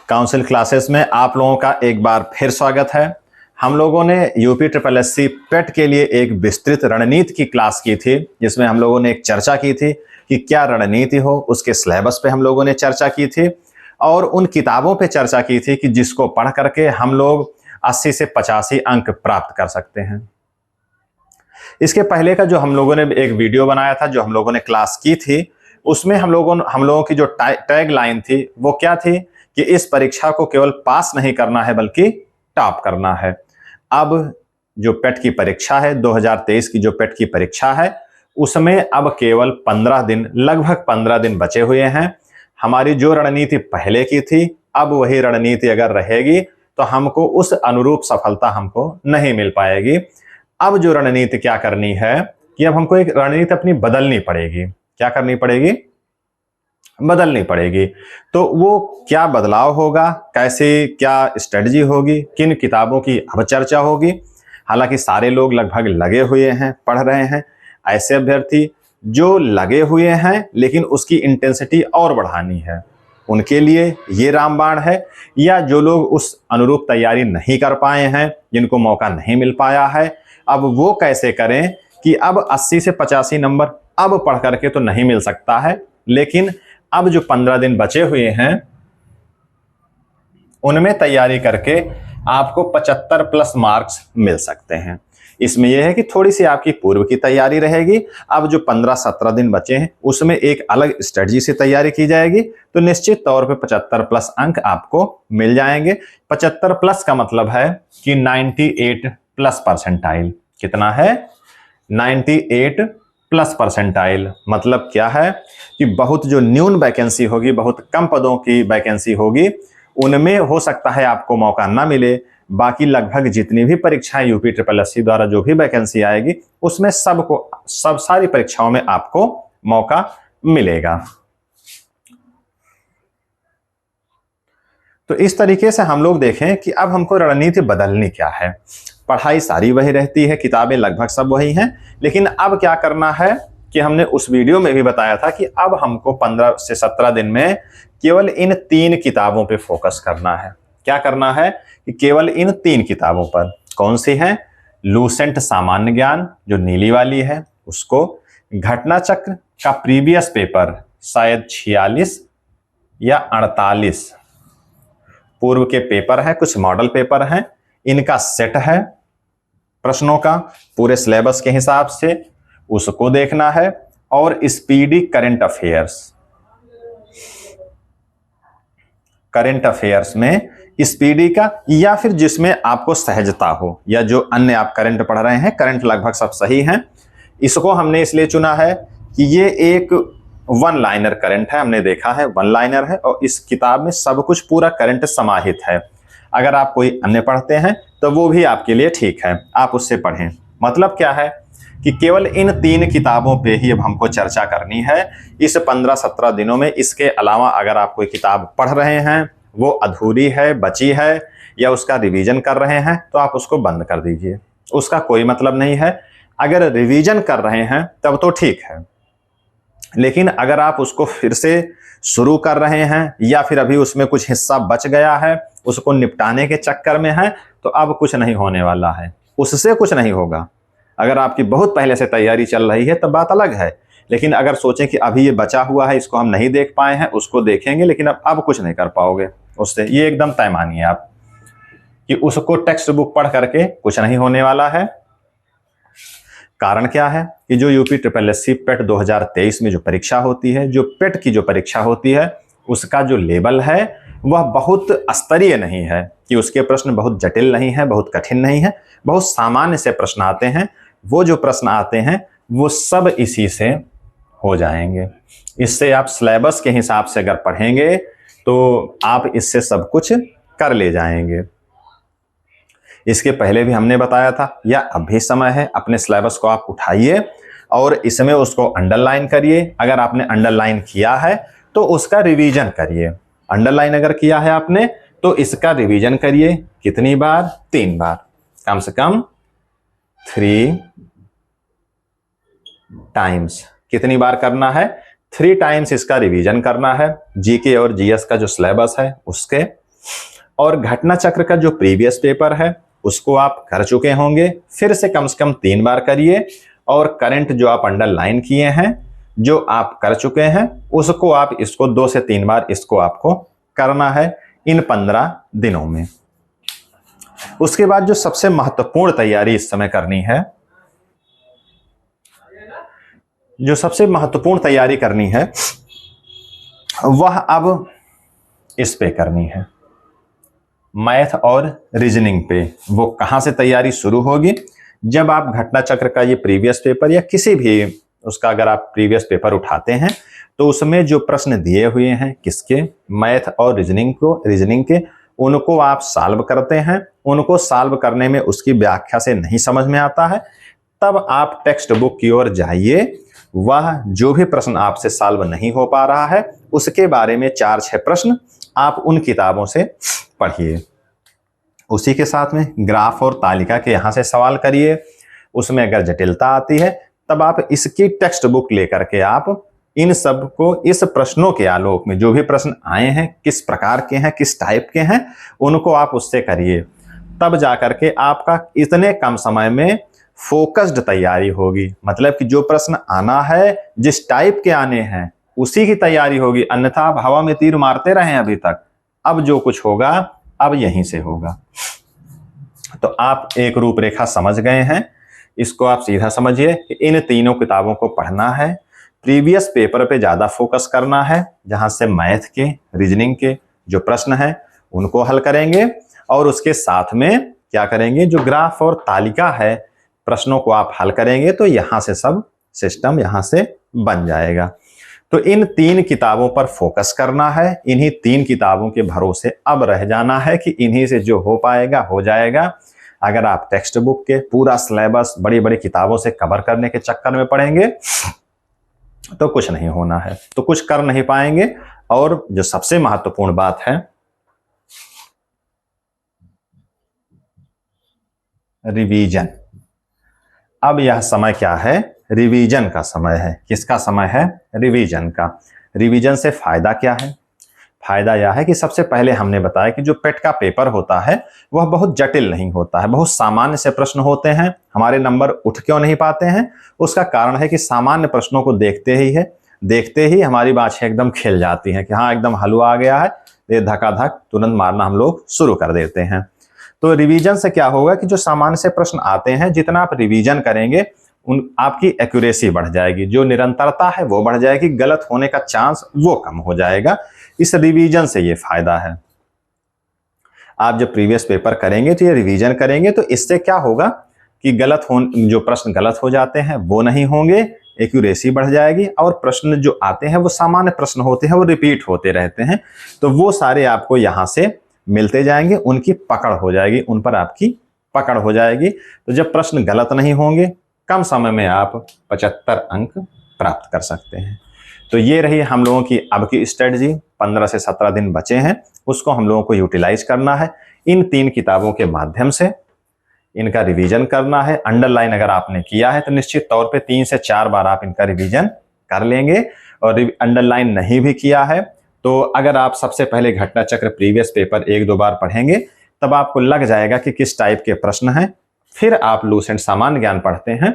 Council classes में आप लोगों का एक बार फिर स्वागत है। हम लोगों ने यूपी ट्रिपल एससी पेट के लिए एक विस्तृत रणनीति की क्लास की थी, जिसमें हम लोगों ने एक चर्चा की थी कि क्या रणनीति हो। उसके सिलेबस पे हम लोगों ने चर्चा की थी और उन किताबों पे चर्चा की थी कि जिसको पढ़ करके हम लोग 80 से 85 अंक प्राप्त कर सकते हैं। इसके पहले का जो हम लोगों ने एक वीडियो बनाया था, जो हम लोगों ने क्लास की थी, उसमें हम लोगों की जो टैग लाइन थी वो क्या थी कि इस परीक्षा को केवल पास नहीं करना है बल्कि टॉप करना है। अब जो पेट की परीक्षा है, 2023 की जो पेट की परीक्षा है, उसमें अब केवल 15 दिन, लगभग 15 दिन बचे हुए हैं। हमारी जो रणनीति पहले की थी, अब वही रणनीति अगर रहेगी तो हमको उस अनुरूप सफलता हमको नहीं मिल पाएगी। अब जो रणनीति क्या करनी है कि अब हमको एक रणनीति अपनी बदलनी पड़ेगी। क्या करनी पड़ेगी? बदलनी पड़ेगी। तो वो क्या बदलाव होगा, कैसे क्या स्ट्रेटजी होगी, किन किताबों की अब चर्चा होगी। हालांकि सारे लोग लगभग लगे हुए हैं, पढ़ रहे हैं। ऐसे अभ्यर्थी जो लगे हुए हैं लेकिन उसकी इंटेंसिटी और बढ़ानी है, उनके लिए ये रामबाण है। या जो लोग उस अनुरूप तैयारी नहीं कर पाए हैं, जिनको मौका नहीं मिल पाया है, अब वो कैसे करें कि अब 80 से 85 नंबर अब पढ़ करके तो नहीं मिल सकता है, लेकिन अब जो 15 दिन बचे हुए हैं उनमें तैयारी करके आपको 75 प्लस मार्क्स मिल सकते हैं। इसमें यह है कि थोड़ी सी आपकी पूर्व की तैयारी रहेगी। अब जो 15-17 दिन बचे हैं उसमें एक अलग स्ट्रेटजी से तैयारी की जाएगी, तो निश्चित तौर पे 75 प्लस अंक आपको मिल जाएंगे। 75 प्लस का मतलब है कि 98 प्लस परसेंटाइल। कितना है? 98 प्लस परसेंटाइल। मतलब क्या है कि बहुत जो न्यून वैकेंसी होगी, बहुत कम पदों की वैकेंसी होगी, उनमें हो सकता है आपको मौका ना मिले। बाकी लगभग जितनी भी परीक्षाएं यूपी ट्रिपल एससी द्वारा जो भी वैकेंसी आएगी उसमें सब सारी परीक्षाओं में आपको मौका मिलेगा। तो इस तरीके से हम लोग देखें कि अब हमको रणनीति बदलनी क्या है। पढ़ाई सारी वही रहती है, किताबें लगभग सब वही हैं, लेकिन अब क्या करना है कि हमने उस वीडियो में भी बताया था कि अब हमको 15 से 17 दिन में केवल इन 3 किताबों पे फोकस करना है। क्या करना है कि केवल इन 3 किताबों पर। कौन सी हैं? लूसेंट सामान्य ज्ञान जो नीली वाली है उसको, घटना चक्र का प्रीवियस पेपर शायद 46 या 48 पूर्व के पेपर है, कुछ मॉडल पेपर हैं, इनका सेट है प्रश्नों का पूरे सिलेबस के हिसाब से, उसको देखना है। और स्पीडी करंट अफेयर्स में स्पीडी का, या फिर जिसमें आपको सहजता हो, या जो अन्य आप करंट पढ़ रहे हैं, करंट लगभग सब सही हैं। इसको हमने इसलिए चुना है कि ये एक वन लाइनर करंट है, हमने देखा है वन लाइनर है, और इस किताब में सब कुछ पूरा करंट समाहित है। अगर आप कोई अन्य पढ़ते हैं तो वो भी आपके लिए ठीक है, आप उससे पढ़ें। मतलब क्या है कि केवल इन 3 किताबों पे ही अब हमको चर्चा करनी है इस 15-17 दिनों में। इसके अलावा अगर आप कोई किताब पढ़ रहे हैं, वो अधूरी है, बची है, या उसका रिवीजन कर रहे हैं, तो आप उसको बंद कर दीजिए, उसका कोई मतलब नहीं है। अगर रिवीजन कर रहे हैं तब तो ठीक है, लेकिन अगर आप उसको फिर से शुरू कर रहे हैं या फिर अभी उसमें कुछ हिस्सा बच गया है, उसको निपटाने के चक्कर में है, तो अब कुछ नहीं होने वाला है, उससे कुछ नहीं होगा। अगर आपकी बहुत पहले से तैयारी चल रही है तब बात अलग है, लेकिन अगर सोचें कि अभी ये बचा हुआ है, इसको हम नहीं देख पाए हैं, उसको देखेंगे, लेकिन अब कुछ नहीं कर पाओगे उससे, ये एकदम तय मानिए आप कि उसको टेक्स्ट बुक पढ़ करके कुछ नहीं होने वाला है। कारण क्या है कि जो यूपी ट्रिपल एससी पेट 2023 में जो परीक्षा होती है, जो पेट की जो परीक्षा होती है, उसका जो लेवल है वह बहुत स्तरीय नहीं है कि उसके प्रश्न बहुत जटिल नहीं है, बहुत कठिन नहीं है, बहुत सामान्य से प्रश्न आते हैं। वो जो प्रश्न आते हैं वो सब इसी से हो जाएंगे। इससे आप सिलेबस के हिसाब से अगर पढ़ेंगे तो आप इससे सब कुछ कर ले जाएंगे। इसके पहले भी हमने बताया था, या अब भी समय है, अपने सिलेबस को आप उठाइए और इसमें उसको अंडरलाइन करिए। अगर आपने अंडरलाइन किया है तो उसका रिवीजन करिए। अंडरलाइन अगर किया है आपने तो इसका रिवीजन करिए। कितनी बार? 3 बार, कम से कम 3 टाइम्स। कितनी बार करना है? 3 टाइम्स इसका रिवीजन करना है। जीके और जीएस का जो सिलेबस है उसके, और घटना चक्र का जो प्रीवियस पेपर है उसको आप कर चुके होंगे, फिर से कम 3 बार करिए। और करंट जो आप अंडरलाइन किए हैं, जो आप कर चुके हैं, उसको आप इसको 2 से 3 बार इसको आपको करना है इन 15 दिनों में। उसके बाद जो सबसे महत्वपूर्ण तैयारी इस समय करनी है, जो सबसे महत्वपूर्ण तैयारी करनी है वह अब इस पे करनी है, मैथ और रीजनिंग पे। वो कहां से तैयारी शुरू होगी? जब आप घटना चक्र का ये प्रीवियस पेपर या किसी भी उसका अगर आप प्रीवियस पेपर उठाते हैं तो उसमें जो प्रश्न दिए हुए हैं किसके, मैथ और रीजनिंग के, उनको आप सॉल्व करते हैं। उनको सॉल्व करने में उसकी व्याख्या से नहीं समझ में आता है, तब आप टेक्स्ट बुक की ओर जाइए। वह जो भी प्रश्न आपसे सॉल्व नहीं हो पा रहा है उसके बारे में 4-6 प्रश्न आप उन किताबों से पढ़िए। उसी के साथ में ग्राफ और तालिका के यहां से सवाल करिए। उसमें अगर जटिलता आती है तब आप इसकी टेक्स्ट बुक लेकर के आप इन सब को इस प्रश्नों के आलोक में जो भी प्रश्न आए हैं, किस प्रकार के हैं, किस टाइप के हैं, उनको आप उससे करिए। तब जाकर के आपका इतने कम समय में फोकस्ड तैयारी होगी। मतलब कि जो प्रश्न आना है, जिस टाइप के आने हैं, उसी की तैयारी होगी। अन्यथा आप हवा में तीर मारते रहे अभी तक, अब जो कुछ होगा अब यहीं से होगा। तो आप एक रूपरेखा समझ गए हैं, इसको आप सीधा समझिए कि इन तीनों किताबों को पढ़ना है। प्रीवियस पेपर पे ज्यादा फोकस करना है, जहां से मैथ के, रीजनिंग के जो प्रश्न हैं उनको हल करेंगे। और उसके साथ में क्या करेंगे, जो ग्राफ और तालिका है प्रश्नों को आप हल करेंगे तो यहां से सब सिस्टम यहां से बन जाएगा। तो इन 3 किताबों पर फोकस करना है। इन्हीं 3 किताबों के भरोसे अब रह जाना है कि इन्हीं से जो हो पाएगा हो जाएगा। अगर आप टेक्स्ट बुक के पूरा सिलेबस बड़ी बड़ी किताबों से कवर करने के चक्कर में पड़ेंगे तो कुछ नहीं होना है, तो कुछ कर नहीं पाएंगे। और जो सबसे महत्वपूर्ण बात है, रिवीजन। अब यह समय क्या है? रिवीजन का समय है। किसका समय है? रिवीजन का। रिवीजन से फायदा क्या है? फायदा यह है कि सबसे पहले हमने बताया कि जो पेट का पेपर होता है वह बहुत जटिल नहीं होता है, बहुत सामान्य से प्रश्न होते हैं। हमारे नंबर उठ क्यों नहीं पाते हैं? उसका कारण है कि सामान्य प्रश्नों को देखते ही हमारी बातें एकदम खिल जाती हैं कि हाँ एकदम हलवा आ गया है, ये धकाधक तुरंत मारना हम लोग शुरू कर देते हैं। तो रिवीजन से क्या होगा कि जो सामान्य से प्रश्न आते हैं, जितना आप रिवीजन करेंगे आपकी एक्यूरेसी बढ़ जाएगी, जो निरंतरता है वो बढ़ जाएगी, गलत होने का चांस वो कम हो जाएगा। इस रिवीजन से ये फायदा है। आप जब प्रीवियस पेपर करेंगे तो ये रिवीजन करेंगे तो इससे क्या होगा कि जो प्रश्न गलत हो जाते हैं वो नहीं होंगे, एक्यूरेसी बढ़ जाएगी। और प्रश्न जो आते हैं वो सामान्य प्रश्न होते हैं, वो रिपीट होते रहते हैं, तो वो सारे आपको यहां से मिलते जाएंगे, उनकी पकड़ हो जाएगी, उन पर आपकी पकड़ हो जाएगी। तो जब प्रश्न गलत नहीं होंगे, कम समय में आप 75 अंक प्राप्त कर सकते हैं। तो ये रही हम लोगों की अब की स्ट्रेटजी। 15 से 17 दिन बचे हैं, उसको हम लोगों को यूटिलाइज करना है। इन 3 किताबों के माध्यम से इनका रिवीजन करना है। अंडरलाइन अगर आपने किया है तो निश्चित तौर पे 3 से 4 बार आप इनका रिवीजन कर लेंगे। और अंडरलाइन नहीं भी किया है तो अगर आप सबसे पहले घटना चक्र प्रीवियस पेपर 1-2 बार पढ़ेंगे तब आपको लग जाएगा कि किस टाइप के प्रश्न हैं। फिर आप लूसेंट सामान्य ज्ञान पढ़ते हैं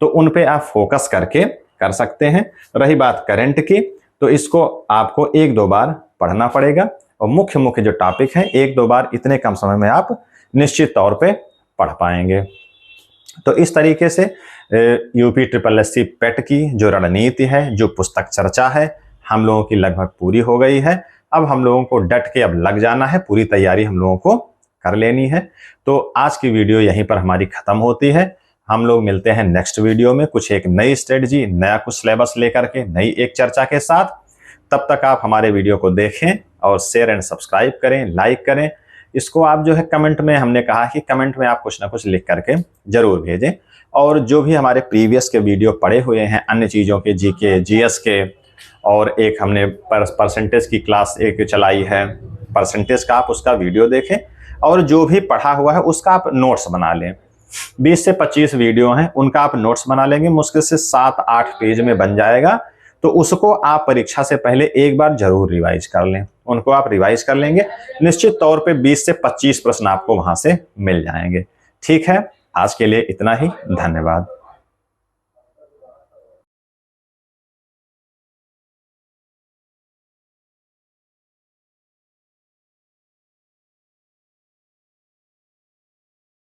तो उन पे आप फोकस करके कर सकते हैं। रही बात करंट की, तो इसको आपको 1-2 बार पढ़ना पड़ेगा और मुख्य जो टॉपिक है 1-2 बार इतने कम समय में आप निश्चित तौर पे पढ़ पाएंगे। तो इस तरीके से यूपी SSSC पेट की जो रणनीति है, जो पुस्तक चर्चा है, हम लोगों की लगभग पूरी हो गई है। अब हम लोगों को डट के अब लग जाना है, पूरी तैयारी हम लोगों को कर लेनी है। तो आज की वीडियो यहीं पर हमारी खत्म होती है। हम लोग मिलते हैं नेक्स्ट वीडियो में कुछ एक नई स्ट्रेटजी, नया कुछ सिलेबस लेकर के, नई एक चर्चा के साथ। तब तक आप हमारे वीडियो को देखें और शेयर एंड सब्सक्राइब करें, लाइक करें। इसको आप जो है कमेंट में, हमने कहा कि कमेंट में आप कुछ ना कुछ लिख करके जरूर भेजें। और जो भी हमारे प्रीवियस के वीडियो पड़े हुए हैं अन्य चीज़ों के, जीके, जीएस के, और एक हमने परसेंटेज की क्लास एक चलाई है, परसेंटेज का आप उसका वीडियो देखें। और जो भी पढ़ा हुआ है उसका आप नोट्स बना लें। 20 से 25 वीडियो हैं, उनका आप नोट्स बना लेंगे, मुश्किल से 7-8 पेज में बन जाएगा। तो उसको आप परीक्षा से पहले एक बार जरूर रिवाइज कर लें। उनको आप रिवाइज कर लेंगे, निश्चित तौर पे 20 से 25 प्रश्न आपको वहां से मिल जाएंगे। ठीक है, आज के लिए इतना ही। धन्यवाद।